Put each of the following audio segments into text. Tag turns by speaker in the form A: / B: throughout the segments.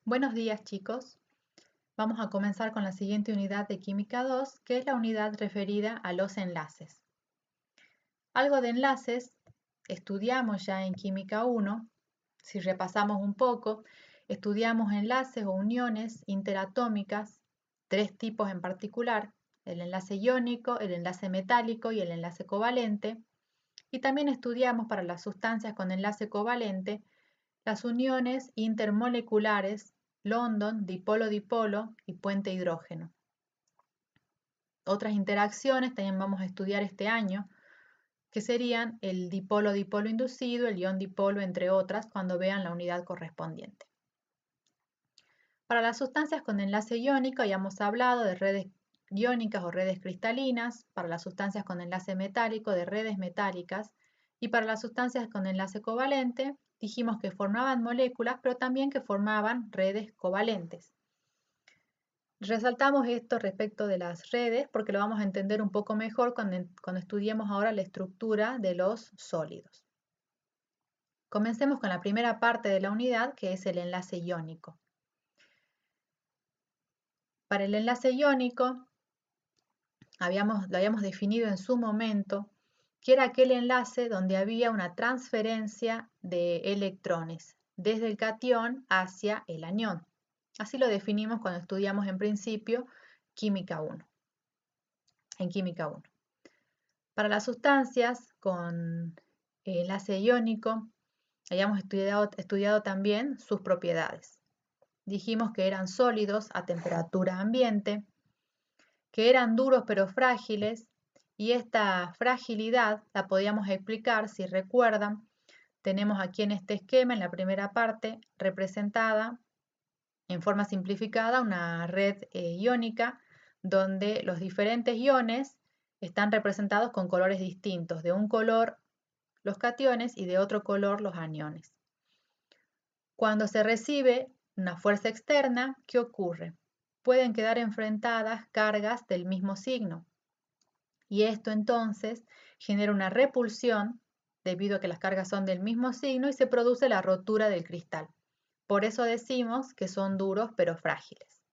A: Buenos días, chicos. Vamos a comenzar con la siguiente unidad de Química 2, que es la unidad referida a los enlaces. Algo de enlaces estudiamos ya en Química 1. Si repasamos un poco, estudiamos enlaces o uniones interatómicas, tres tipos en particular: el enlace iónico, el enlace metálico y el enlace covalente. Y también estudiamos para las sustancias con enlace covalente las uniones intermoleculares London, dipolo-dipolo y puente hidrógeno. Otras interacciones también vamos a estudiar este año, que serían el dipolo-dipolo inducido, el ion-dipolo, entre otras, cuando vean la unidad correspondiente. Para las sustancias con enlace iónico habíamos hablado de redes iónicas o redes cristalinas, para las sustancias con enlace metálico de redes metálicas, y para las sustancias con enlace covalente dijimos que formaban moléculas, pero también que formaban redes covalentes. Resaltamos esto respecto de las redes porque lo vamos a entender un poco mejor cuando estudiemos ahora la estructura de los sólidos. Comencemos con la primera parte de la unidad, que es el enlace iónico. Para el enlace iónico, lo habíamos definido en su momento, que era aquel enlace donde había una transferencia de electrones desde el catión hacia el anión. Así lo definimos cuando estudiamos en principio Química 1. En Química 1. Para las sustancias con enlace iónico, habíamos estudiado también sus propiedades. Dijimos que eran sólidos a temperatura ambiente, que eran duros pero frágiles, y esta fragilidad la podíamos explicar, si recuerdan, tenemos aquí en este esquema, en la primera parte, representada en forma simplificada una red iónica donde los diferentes iones están representados con colores distintos, de un color los cationes y de otro color los aniones. Cuando se recibe una fuerza externa, ¿qué ocurre? Pueden quedar enfrentadas cargas del mismo signo, y esto entonces genera una repulsión debido a que las cargas son del mismo signo y se produce la rotura del cristal. Por eso decimos que son duros pero frágiles.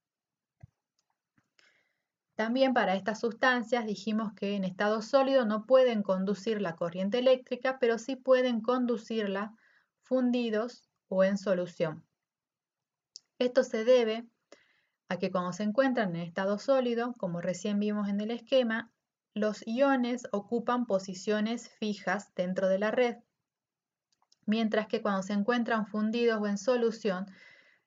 A: También para estas sustancias dijimos que en estado sólido no pueden conducir la corriente eléctrica, pero sí pueden conducirla fundidos o en solución. Esto se debe a que cuando se encuentran en estado sólido, como recién vimos en el esquema, los iones ocupan posiciones fijas dentro de la red, mientras que cuando se encuentran fundidos o en solución,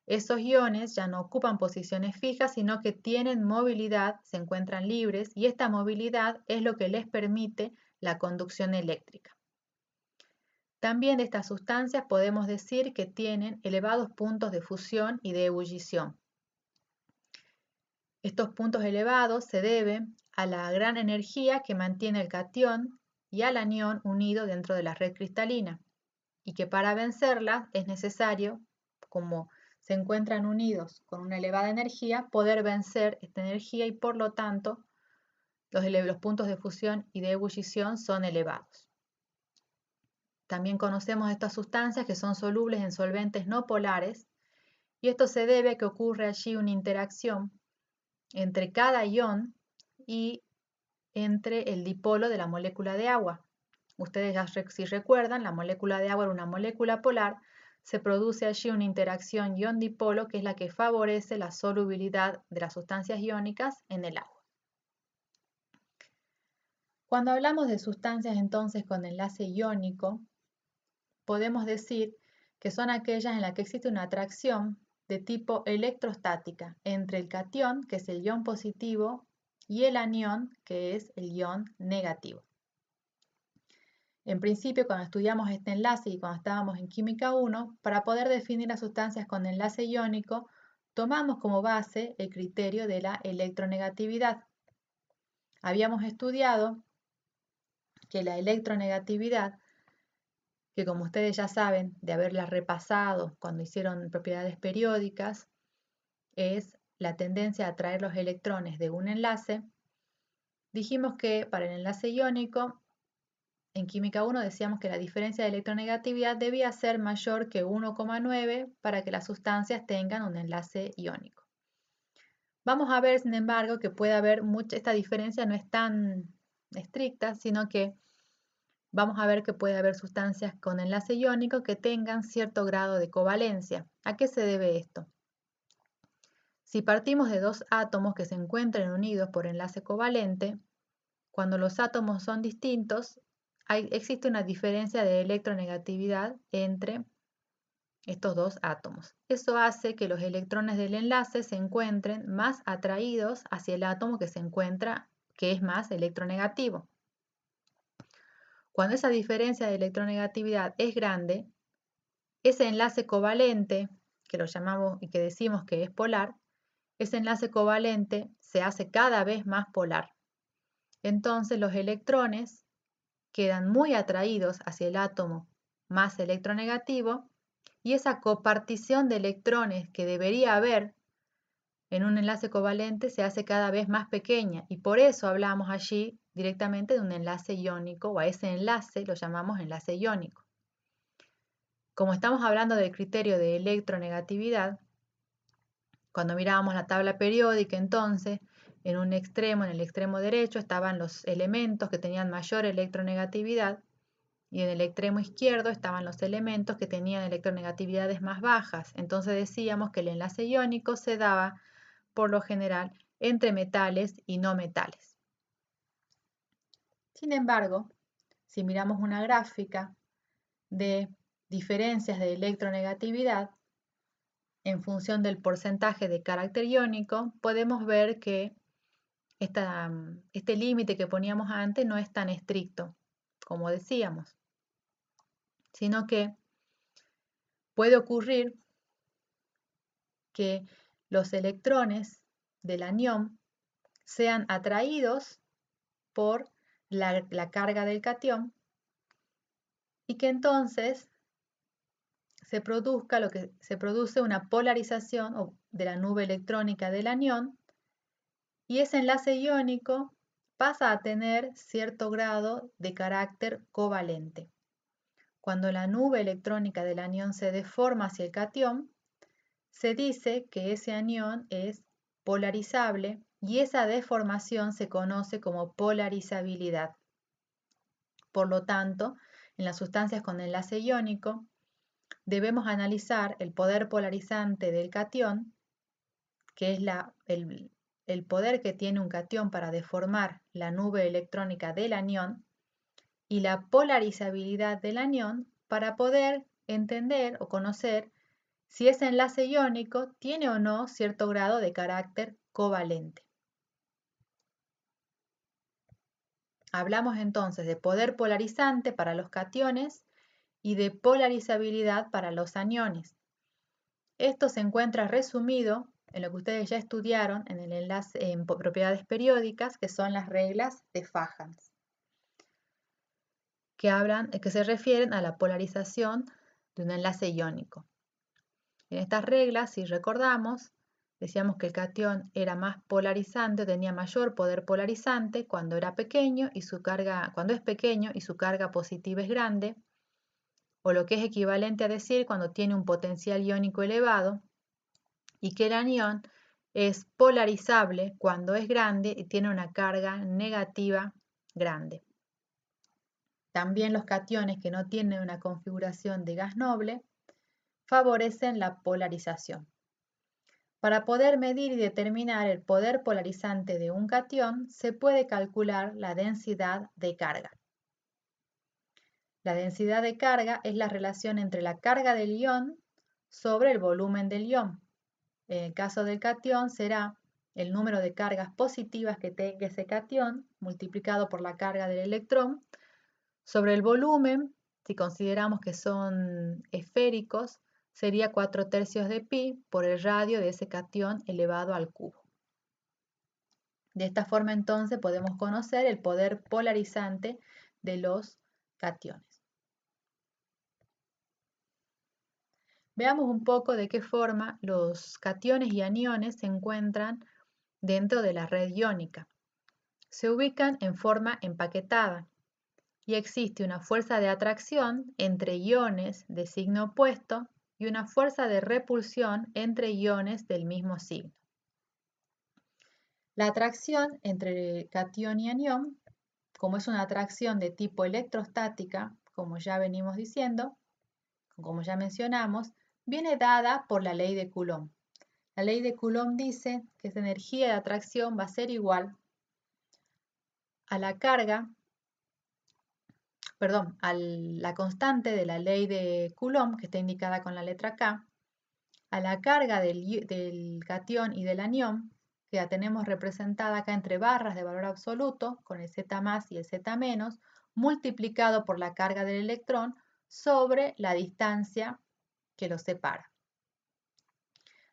A: esos iones ya no ocupan posiciones fijas, sino que tienen movilidad, se encuentran libres, y esta movilidad es lo que les permite la conducción eléctrica. También de estas sustancias podemos decir que tienen elevados puntos de fusión y de ebullición. Estos puntos elevados se deben a la gran energía que mantiene el catión y al anión unido dentro de la red cristalina, y que para vencerla es necesario, como se encuentran unidos con una elevada energía, poder vencer esta energía, y por lo tanto los puntos de fusión y de ebullición son elevados. También conocemos estas sustancias que son solubles en solventes no polares, y esto se debe a que ocurre allí una interacción entre cada ion y entre el dipolo de la molécula de agua. Ustedes ya si recuerdan, la molécula de agua era una molécula polar, se produce allí una interacción ion-dipolo que es la que favorece la solubilidad de las sustancias iónicas en el agua. Cuando hablamos de sustancias entonces con enlace iónico, podemos decir que son aquellas en las que existe una atracción de tipo electrostática entre el catión, que es el ion positivo, y el anión, que es el ion negativo. En principio, cuando estudiamos este enlace y cuando estábamos en Química 1, para poder definir las sustancias con enlace iónico, tomamos como base el criterio de la electronegatividad. Habíamos estudiado que la electronegatividad, que como ustedes ya saben de haberla repasado cuando hicieron propiedades periódicas, es la tendencia a atraer los electrones de un enlace. Dijimos que para el enlace iónico en química 1 decíamos que la diferencia de electronegatividad debía ser mayor que 1,9 para que las sustancias tengan un enlace iónico. Vamos a ver, sin embargo, que puede haber esta diferencia no es tan estricta, sino que vamos a ver que puede haber sustancias con enlace iónico que tengan cierto grado de covalencia. ¿A qué se debe esto? Si partimos de dos átomos que se encuentran unidos por enlace covalente, cuando los átomos son distintos, existe una diferencia de electronegatividad entre estos dos átomos. Eso hace que los electrones del enlace se encuentren más atraídos hacia el átomo que es más electronegativo. Cuando esa diferencia de electronegatividad es grande, ese enlace covalente, que lo llamamos y que decimos que es polar, ese enlace covalente se hace cada vez más polar. Entonces los electrones quedan muy atraídos hacia el átomo más electronegativo y esa copartición de electrones que debería haber en un enlace covalente se hace cada vez más pequeña y por eso hablamos allí directamente de un enlace iónico o a ese enlace lo llamamos enlace iónico. Como estamos hablando del criterio de electronegatividad, cuando mirábamos la tabla periódica entonces, en un extremo, en el extremo derecho, estaban los elementos que tenían mayor electronegatividad y en el extremo izquierdo estaban los elementos que tenían electronegatividades más bajas. Entonces decíamos que el enlace iónico se daba, por lo general, entre metales y no metales. Sin embargo, si miramos una gráfica de diferencias de electronegatividad en función del porcentaje de carácter iónico, podemos ver que este límite que poníamos antes no es tan estricto, como decíamos, sino que puede ocurrir que los electrones del anión sean atraídos por la carga del catión y que entonces se produce una polarización de la nube electrónica del anión y ese enlace iónico pasa a tener cierto grado de carácter covalente. Cuando la nube electrónica del anión se deforma hacia el catión, se dice que ese anión es polarizable y esa deformación se conoce como polarizabilidad. Por lo tanto, en las sustancias con enlace iónico, debemos analizar el poder polarizante del catión, que es el poder que tiene un catión para deformar la nube electrónica del anión, y la polarizabilidad del anión para poder entender o conocer si ese enlace iónico tiene o no cierto grado de carácter covalente. Hablamos entonces de poder polarizante para los cationes y de polarizabilidad para los aniones. Esto se encuentra resumido en lo que ustedes ya estudiaron en el enlace en propiedades periódicas, que son las reglas de Fajans, que se refieren a la polarización de un enlace iónico. En estas reglas, si recordamos, decíamos que el catión era más polarizante, tenía mayor poder polarizante cuando era pequeño y cuando es pequeño y su carga positiva es grande, o lo que es equivalente a decir cuando tiene un potencial iónico elevado, y que el anión es polarizable cuando es grande y tiene una carga negativa grande. También los cationes que no tienen una configuración de gas noble favorecen la polarización. Para poder medir y determinar el poder polarizante de un catión, se puede calcular la densidad de carga. La densidad de carga es la relación entre la carga del ion sobre el volumen del ion. En el caso del catión será el número de cargas positivas que tenga ese catión multiplicado por la carga del electrón sobre el volumen, si consideramos que son esféricos, sería 4/3 de pi por el radio de ese catión elevado al cubo. De esta forma entonces podemos conocer el poder polarizante de los cationes. Veamos un poco de qué forma los cationes y aniones se encuentran dentro de la red iónica. Se ubican en forma empaquetada. y existe una fuerza de atracción entre iones de signo opuesto y una fuerza de repulsión entre iones del mismo signo. La atracción entre catión y anión, como es una atracción de tipo electrostática, como ya venimos diciendo, como ya mencionamos, viene dada por la ley de Coulomb. La ley de Coulomb dice que esa energía de atracción va a ser igual a la carga, perdón, a la constante de la ley de Coulomb, que está indicada con la letra K, a la carga del catión y del anión, que la tenemos representada acá entre barras de valor absoluto, con el Z más y el Z menos, multiplicado por la carga del electrón sobre la distancia que los separa.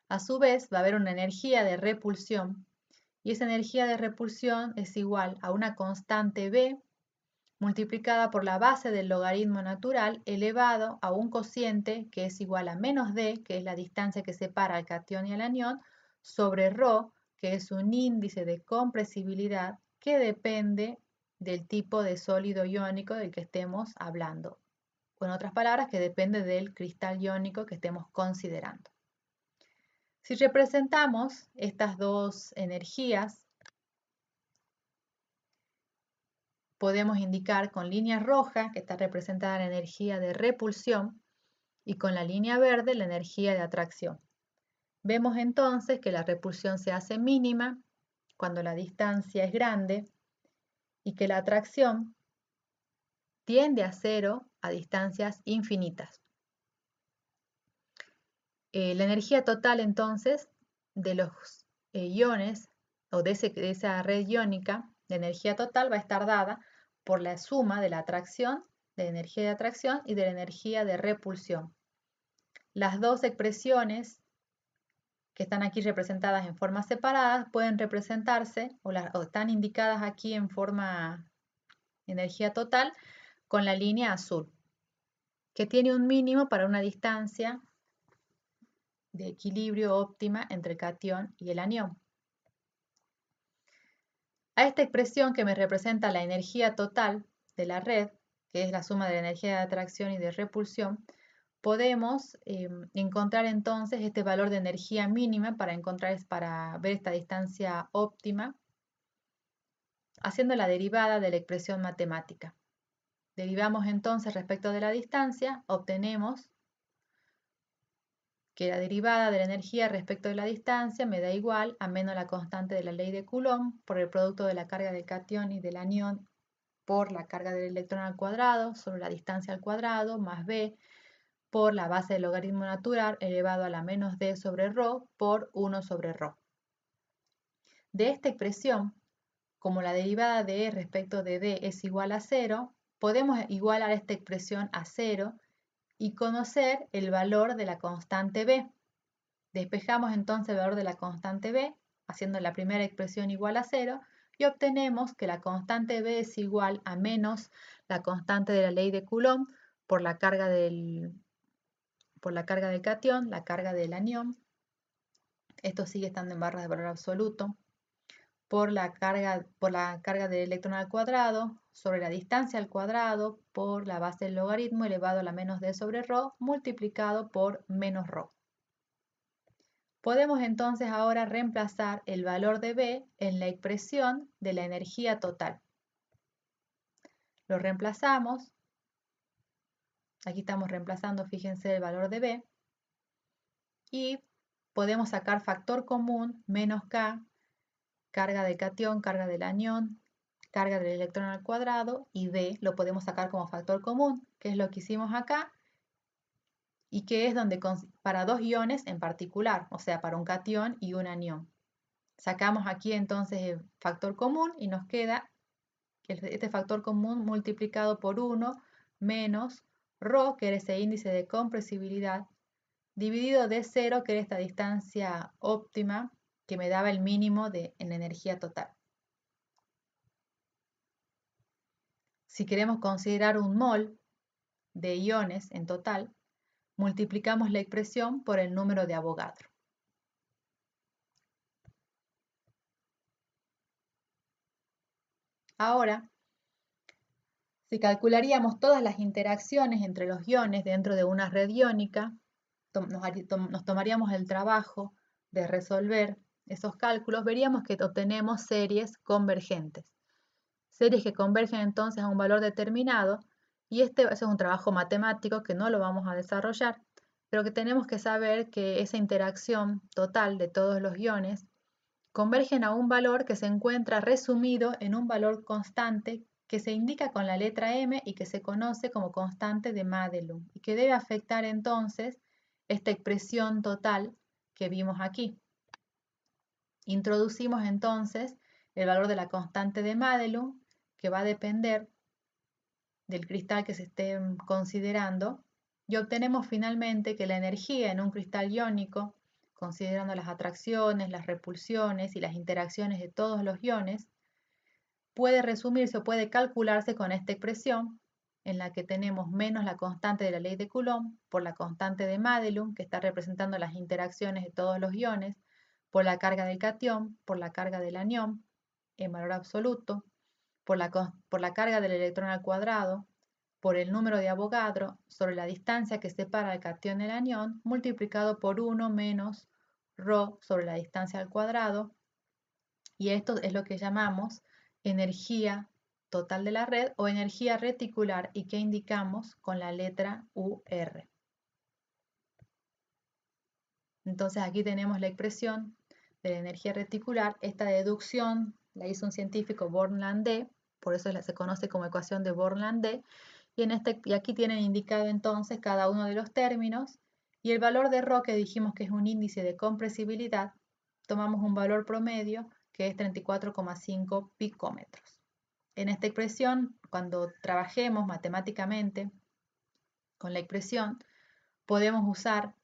A: A su vez, va a haber una energía de repulsión, y esa energía de repulsión es igual a una constante B multiplicada por la base del logaritmo natural elevado a un cociente que es igual a menos d, que es la distancia que separa al catión y al anión, sobre ρ, que es un índice de compresibilidad que depende del tipo de sólido iónico del que estemos hablando. O en otras palabras, que depende del cristal iónico que estemos considerando. Si representamos estas dos energías, podemos indicar con línea roja, que está representada la energía de repulsión, y con la línea verde la energía de atracción. Vemos entonces que la repulsión se hace mínima cuando la distancia es grande y que la atracción tiende a cero a distancias infinitas. La energía total entonces de los iones o de esa red iónica, de energía total va a estar dada por la suma de la atracción, de energía de atracción y de la energía de repulsión. Las dos expresiones que están aquí representadas en formas separadas pueden representarse o están indicadas aquí en forma energía total con la línea azul, que tiene un mínimo para una distancia de equilibrio óptima entre el catión y el anión. A esta expresión que me representa la energía total de la red, que es la suma de la energía de atracción y de repulsión, podemos encontrar entonces este valor de energía mínima para ver esta distancia óptima, haciendo la derivada de la expresión matemática. Derivamos entonces respecto de la distancia, obtenemos que la derivada de la energía respecto de la distancia me da igual a menos la constante de la ley de Coulomb por el producto de la carga del catión y del anión por la carga del electrón al cuadrado sobre la distancia al cuadrado más b por la base del logaritmo natural elevado a la menos d sobre ρ por 1 sobre ρ. De esta expresión, como la derivada de e respecto de d es igual a 0, podemos igualar esta expresión a 0 y conocer el valor de la constante b. Despejamos entonces el valor de la constante b, haciendo la primera expresión igual a 0, y obtenemos que la constante b es igual a menos la constante de la ley de Coulomb por la carga del catión, la carga del anión, esto sigue estando en barras de valor absoluto, por la carga del electrón al cuadrado sobre la distancia al cuadrado por la base del logaritmo elevado a la menos d sobre ρ multiplicado por menos ρ. Podemos entonces ahora reemplazar el valor de B en la expresión de la energía total. Lo reemplazamos. Aquí estamos reemplazando, fíjense, el valor de B. Y podemos sacar factor común menos K, carga del catión, carga del anión, carga del electrón al cuadrado, y D lo podemos sacar como factor común, que es lo que hicimos acá, y que es donde para dos iones en particular, o sea, para un catión y un anión. Sacamos aquí entonces el factor común y nos queda este factor común multiplicado por 1 menos ρ, que era ese índice de compresibilidad, dividido de 0, que era esta distancia óptima que me daba el mínimo en energía total. Si queremos considerar un mol de iones en total, multiplicamos la expresión por el número de Avogadro. Ahora, Si calcularíamos todas las interacciones entre los iones dentro de una red iónica, nos tomaríamos el trabajo de resolver esos cálculos, veríamos que obtenemos series convergentes. Series que convergen entonces a un valor determinado, y eso es un trabajo matemático que no lo vamos a desarrollar, pero que tenemos que saber que esa interacción total de todos los iones convergen a un valor que se encuentra resumido en un valor constante que se indica con la letra M y que se conoce como constante de Madelung, y que debe afectar entonces esta expresión total que vimos aquí. Introducimos entonces el valor de la constante de Madelung, que va a depender del cristal que se esté considerando, y obtenemos finalmente que la energía en un cristal iónico, considerando las atracciones, las repulsiones y las interacciones de todos los iones, puede resumirse o puede calcularse con esta expresión, en la que tenemos menos la constante de la ley de Coulomb por la constante de Madelung, que está representando las interacciones de todos los iones, por la carga del catión, por la carga del anión, en valor absoluto, por la carga del electrón al cuadrado, por el número de Avogadro sobre la distancia que separa el catión del anión, multiplicado por 1 menos ρ sobre la distancia al cuadrado, y esto es lo que llamamos energía total de la red o energía reticular, y que indicamos con la letra UR. Entonces aquí tenemos la expresión de la energía reticular. Esta deducción la hizo un científico, Born-Landé, por eso se conoce como ecuación de Born-Landé, y aquí tienen indicado entonces cada uno de los términos, y el valor de ρ, que dijimos que es un índice de compresibilidad, tomamos un valor promedio que es 34,5 picómetros. En esta expresión, cuando trabajemos matemáticamente con la expresión, podemos usar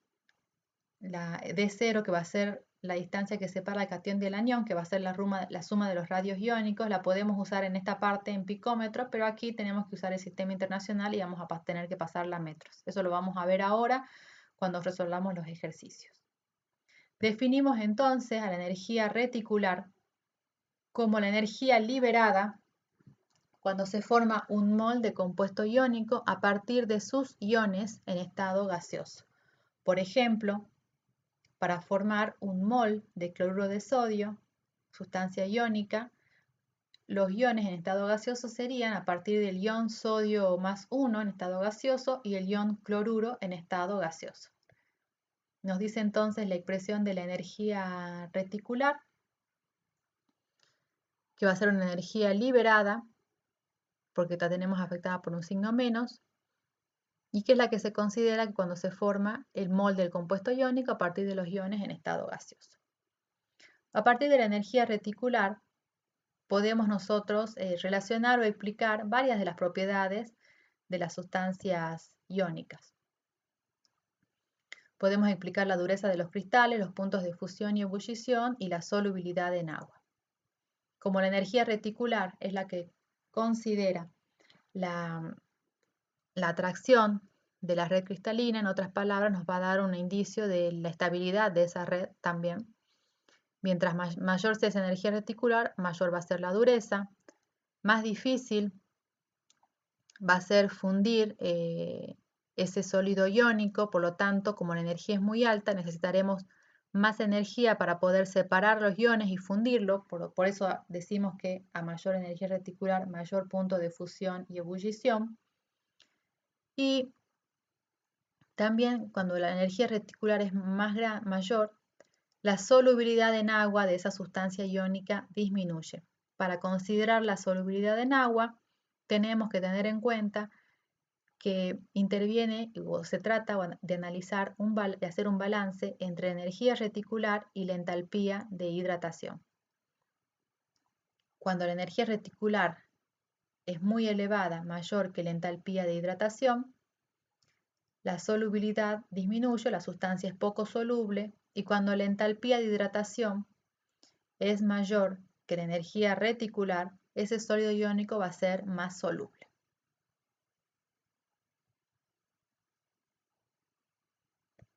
A: la D0, que va a ser la distancia que separa el catión del anión, que va a ser la suma de los radios iónicos. La podemos usar en esta parte en picómetros, pero aquí tenemos que usar el sistema internacional y vamos a tener que pasarla a metros. Eso lo vamos a ver ahora cuando resolvamos los ejercicios. Definimos entonces a la energía reticular como la energía liberada cuando se forma un mol de compuesto iónico a partir de sus iones en estado gaseoso. Por ejemplo, para formar un mol de cloruro de sodio, sustancia iónica, los iones en estado gaseoso serían a partir del ion sodio más 1 en estado gaseoso y el ion cloruro en estado gaseoso. Nos dice entonces la expresión de la energía reticular, que va a ser una energía liberada, porque la tenemos afectada por un signo menos, y que es la que se considera cuando se forma el mol del compuesto iónico a partir de los iones en estado gaseoso. A partir de la energía reticular, podemos nosotros relacionar o explicar varias de las propiedades de las sustancias iónicas. Podemos explicar la dureza de los cristales, los puntos de fusión y ebullición y la solubilidad en agua. Como la energía reticular es la que considera la atracción de la red cristalina, en otras palabras, nos va a dar un indicio de la estabilidad de esa red también. Mientras mayor sea esa energía reticular, mayor va a ser la dureza, más difícil va a ser fundir ese sólido iónico. Por lo tanto, como la energía es muy alta, necesitaremos más energía para poder separar los iones y fundirlo. Por eso decimos que a mayor energía reticular, mayor punto de fusión y ebullición. Y también cuando la energía reticular es mayor, la solubilidad en agua de esa sustancia iónica disminuye. Para considerar la solubilidad en agua, tenemos que tener en cuenta que interviene o se trata de analizar, de hacer un balance entre energía reticular y la entalpía de hidratación. Cuando la energía reticular es muy elevada, mayor que la entalpía de hidratación, la solubilidad disminuye, la sustancia es poco soluble, y cuando la entalpía de hidratación es mayor que la energía reticular, ese sólido iónico va a ser más soluble.